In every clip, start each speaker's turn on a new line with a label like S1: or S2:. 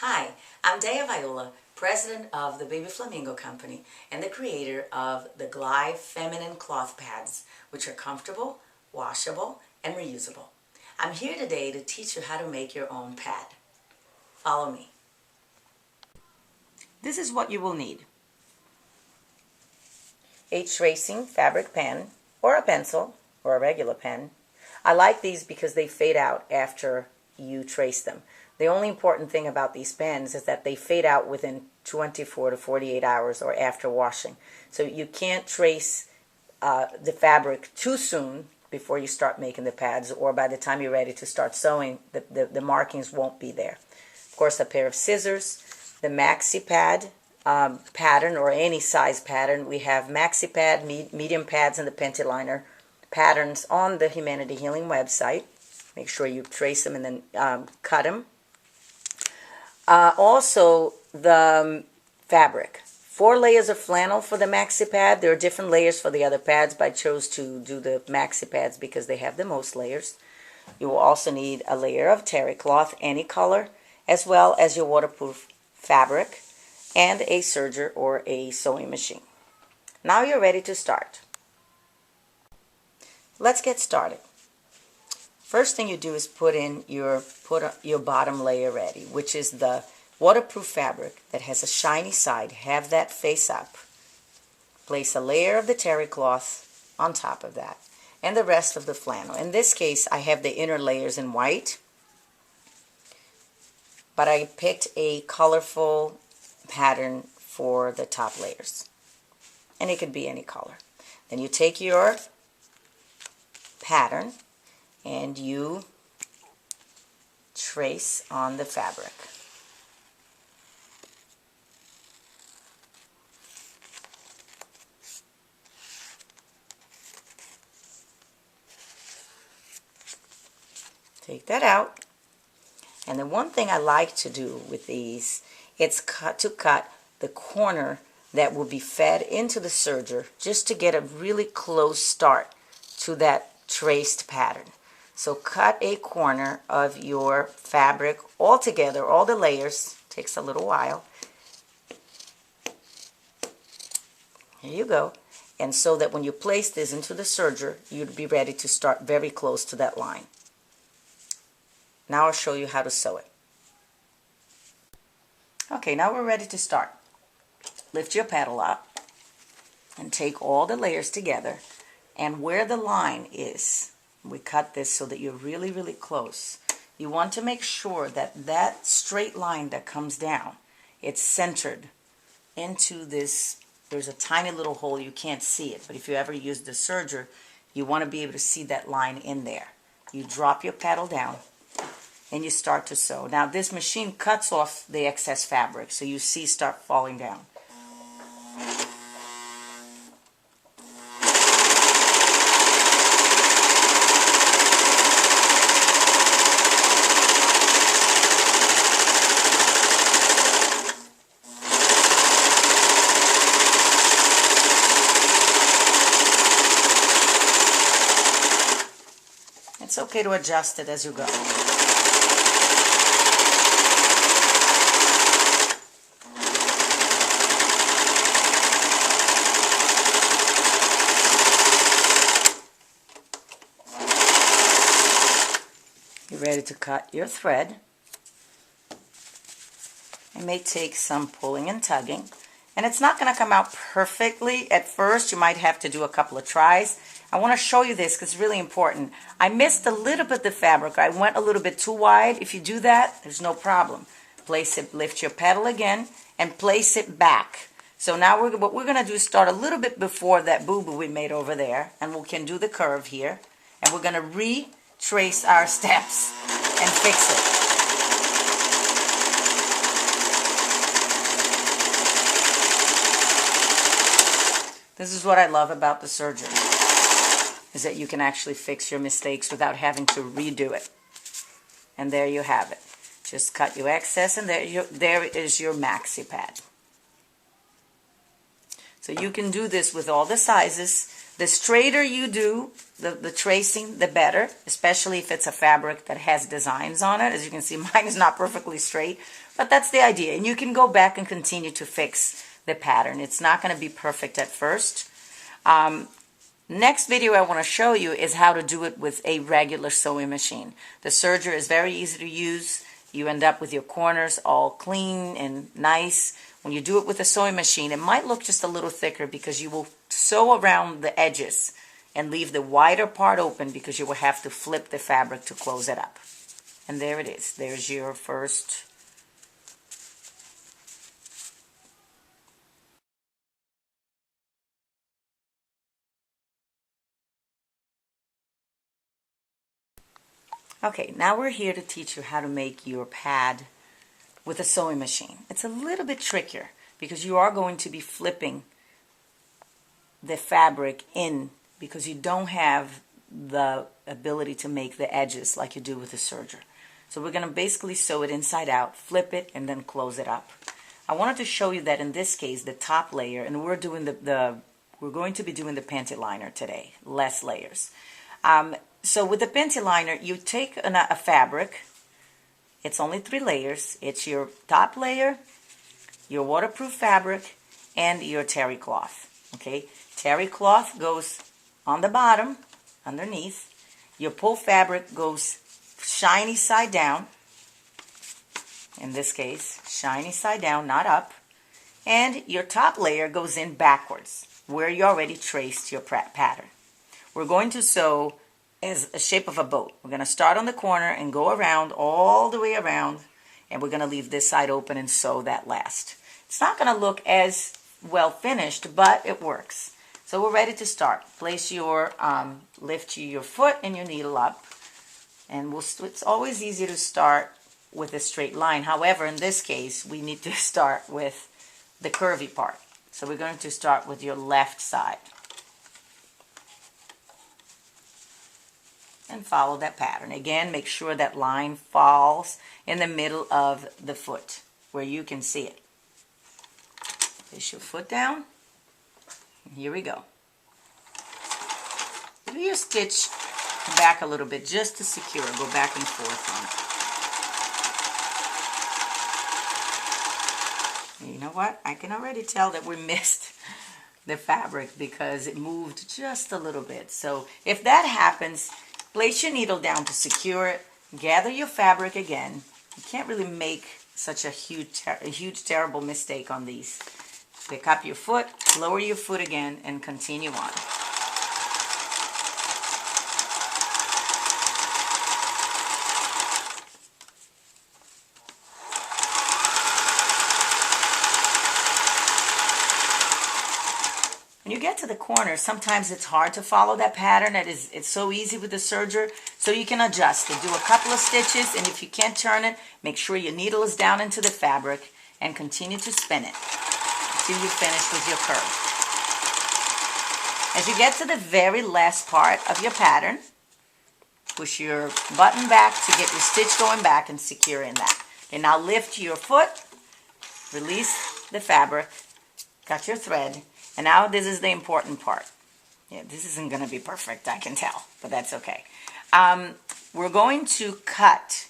S1: Hi, I'm Dea Viola, president of the Baby Flamingo Company and the creator of the Glide Feminine Cloth Pads, which are comfortable, washable, and reusable. I'm here today to teach you how to make your own pad. Follow me. This is what you will need: a tracing fabric pen, or a pencil, or a regular pen. I like these because they fade out after you trace them. The only important thing about these pens is that they fade out within 24 to 48 hours or after washing. So you can't trace the fabric too soon before you start making the pads, or by the time you're ready to start sewing, the markings won't be there. Of course, a pair of scissors, the maxi pad pattern, or any size pattern. We have maxi pad, medium pads, and the Pentiliner patterns on the Humanity Healing website. Make sure you trace them and then cut them. Also, the fabric. 4 layers of flannel for the maxi pad. There are different layers for the other pads, but I chose to do the maxi pads because they have the most layers. You will also need a layer of terry cloth, any color, as well as your waterproof fabric and a serger or a sewing machine. Now you're ready to start. Let's get started. First thing you do is put your bottom layer ready, which is the waterproof fabric that has a shiny side. Have that face up. Place a layer of the terry cloth on top of that, and the rest of the flannel. In this case, I have the inner layers in white, but I picked a colorful pattern for the top layers, and it could be any color. Then you take your pattern and you trace on the fabric. Take that out. And the one thing I like to do with these, it's cut the corner that will be fed into the serger, just to get a really close start to that traced pattern. So cut a corner of your fabric all together, all the layers. Takes a little while. Here you go. And so that when you place this into the serger, you'd be ready to start very close to that line. Now I'll show you how to sew it. Okay, now we're ready to start. Lift your paddle up and take all the layers together, and where the line is, we cut this so that you're really, really close. You want to make sure that that straight line that comes down, it's centered into this. There's a tiny little hole, you can't see it, but if you ever use the serger, you want to be able to see that line in there. You drop your paddle down and you start to sew. Now this machine cuts off the excess fabric, so you see start falling down. It's okay to adjust it as you go. You're ready to cut your thread. It may take some pulling and tugging, and it's not going to come out perfectly at first. You might have to do a couple of tries. I want to show you this because it's really important. I missed a little bit of the fabric. I went a little bit too wide. If you do that, there's no problem. Place it, lift your paddle again, and place it back. So now what we're going to do is start a little bit before that boo-boo we made over there, and we can do the curve here, and we're going to retrace our steps and fix it. This is what I love about the serger, is that you can actually fix your mistakes without having to redo it. And there you have it. Just cut your excess, and there is your maxi pad. So you can do this with all the sizes, The straighter you do the tracing, the better, especially if it's a fabric that has designs on it. As you can see, mine is not perfectly straight, but that's the idea. And you can go back and continue to fix the pattern. It's not going to be perfect at first. Next video I want to show you is how to do it with a regular sewing machine. The serger is very easy to use. You end up with your corners all clean and nice. When you do it with a sewing machine, it might look just a little thicker because you will sew around the edges and leave the wider part open because you will have to flip the fabric to close it up. And there it is. There's your first. Okay, now we're here to teach you how to make your pad with a sewing machine. It's a little bit trickier because you are going to be flipping the fabric in because you don't have the ability to make the edges like you do with the serger. So we're going to basically sew it inside out, flip it, and then close it up. I wanted to show you that in this case, the top layer, and we're going to be doing the panty liner today, less layers. So with the panty liner, you take a fabric. It's only 3 layers. It's your top layer, your waterproof fabric, and your terry cloth. Okay, terry cloth goes on the bottom, underneath. Your pull fabric goes shiny side down. In this case, shiny side down, not up. And your top layer goes in backwards, where you already traced your pattern. We're going to sew as a shape of a boat. We're going to start on the corner and go around all the way around, and we're going to leave this side open and sew that last. It's not going to look as well finished, but it works. So we're ready to start. Place your, lift your foot and your needle up, and it's always easier to start with a straight line. However, in this case, we need to start with the curvy part. So we're going to start with your left side. And follow that pattern. Again, make sure that line falls in the middle of the foot where you can see it. Place your foot down. And here we go. Do your stitch back a little bit just to secure it. Go back and forth on it. You know what? I can already tell that we missed the fabric because it moved just a little bit. So if that happens, place your needle down to secure it. Gather your fabric again. You can't really make such a huge, terrible mistake on these. Pick up your foot, lower your foot again, and continue on. When you get to the corner, sometimes it's hard to follow that pattern. It's so easy with the serger, so you can adjust it. Do a couple of stitches, and if you can't turn it, make sure your needle is down into the fabric and continue to spin it until you finish with your curve. As you get to the very last part of your pattern, push your button back to get your stitch going back and secure in that. And now lift your foot, release the fabric, cut your thread. And now this is the important part. Yeah, this isn't going to be perfect, I can tell, but that's okay. We're going to cut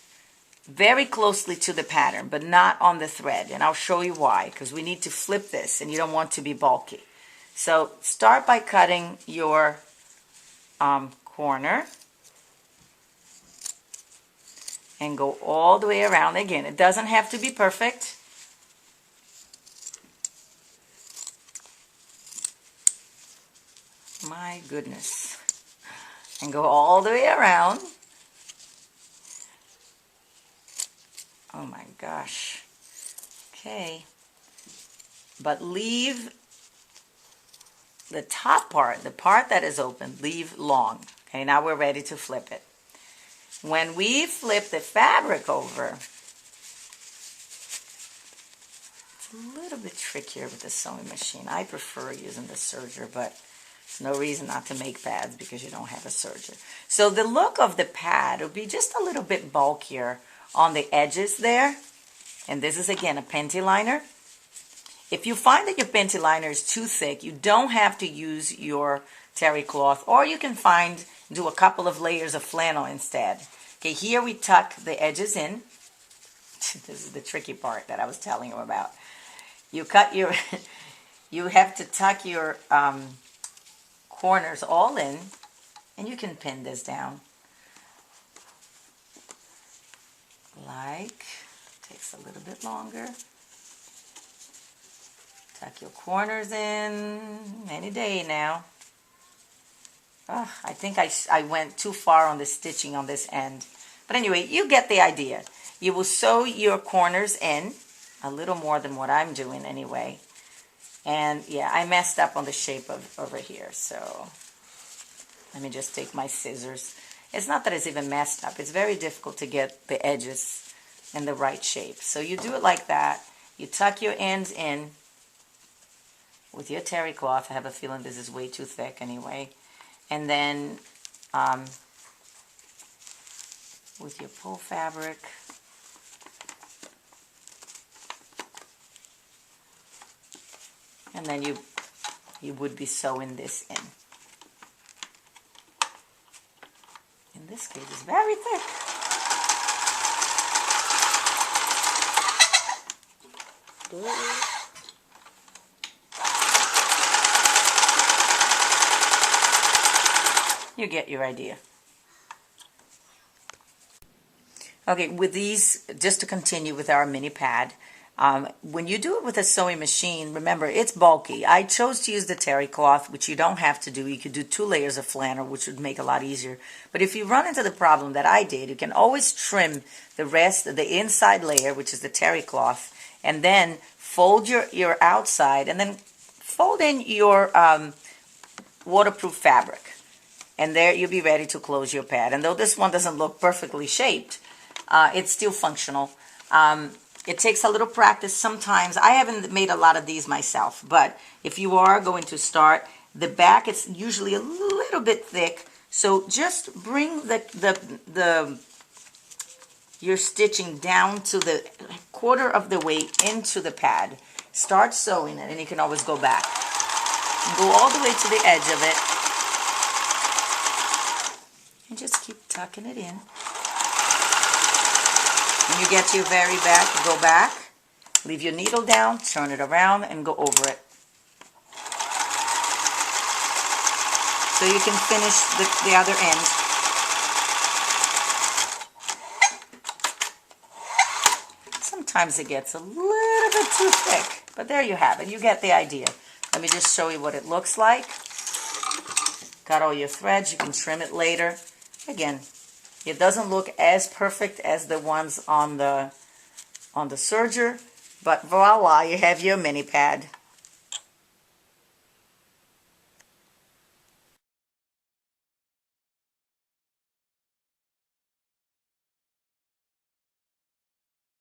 S1: very closely to the pattern, but not on the thread. And I'll show you why, because we need to flip this, and you don't want to be bulky. So start by cutting your corner and go all the way around. Again, it doesn't have to be perfect. My goodness. And go all the way around. Oh my gosh. Okay. But leave the top part, the part that is open, leave long. Okay, now we're ready to flip it. When we flip the fabric over, it's a little bit trickier with the sewing machine. I prefer using the serger, but there's no reason not to make pads because you don't have a serger. So the look of the pad will be just a little bit bulkier on the edges there. And this is again a panty liner. If you find that your panty liner is too thick, you don't have to use your terry cloth, or you can do a couple of layers of flannel instead. Okay, here we tuck the edges in. This is the tricky part that I was telling you about. You cut your, you have to tuck your corners all in, and you can pin this down. Like, takes a little bit longer. Tuck your corners in any day now. Oh, I think I went too far on the stitching on this end. But anyway, you get the idea. You will sew your corners in, a little more than what I'm doing anyway. And yeah, I messed up on the shape of over here. So let me just take my scissors. It's not that it's even messed up. It's very difficult to get the edges in the right shape. So you do it like that. You tuck your ends in with your terry cloth. I have a feeling this is way too thick anyway. And then with your pull fabric, and then you would be sewing this in. In this case, it's very thick. You get your idea. Okay, with these, just to continue with our mini pad, when you do it with a sewing machine, remember, it's bulky. I chose to use the terry cloth, which you don't have to do. You could do 2 layers of flannel, which would make it a lot easier. But if you run into the problem that I did, you can always trim the rest of the inside layer, which is the terry cloth, and then fold your outside, and then fold in your waterproof fabric. And there you'll be ready to close your pad. And though this one doesn't look perfectly shaped, it's still functional. It takes a little practice sometimes. I haven't made a lot of these myself, but if you are going to start, the back it's usually a little bit thick. So just bring your stitching down to the quarter of the way into the pad. Start sewing it, and you can always go back. And go all the way to the edge of it. And just keep tucking it in. When you get to your very back, go back, leave your needle down, turn it around, and go over it. So you can finish the other end. Sometimes it gets a little bit too thick, but there you have it. You get the idea. Let me just show you what it looks like. Got all your threads. You can trim it later. Again, it doesn't look as perfect as the ones on the serger, but voila, you have your mini pad.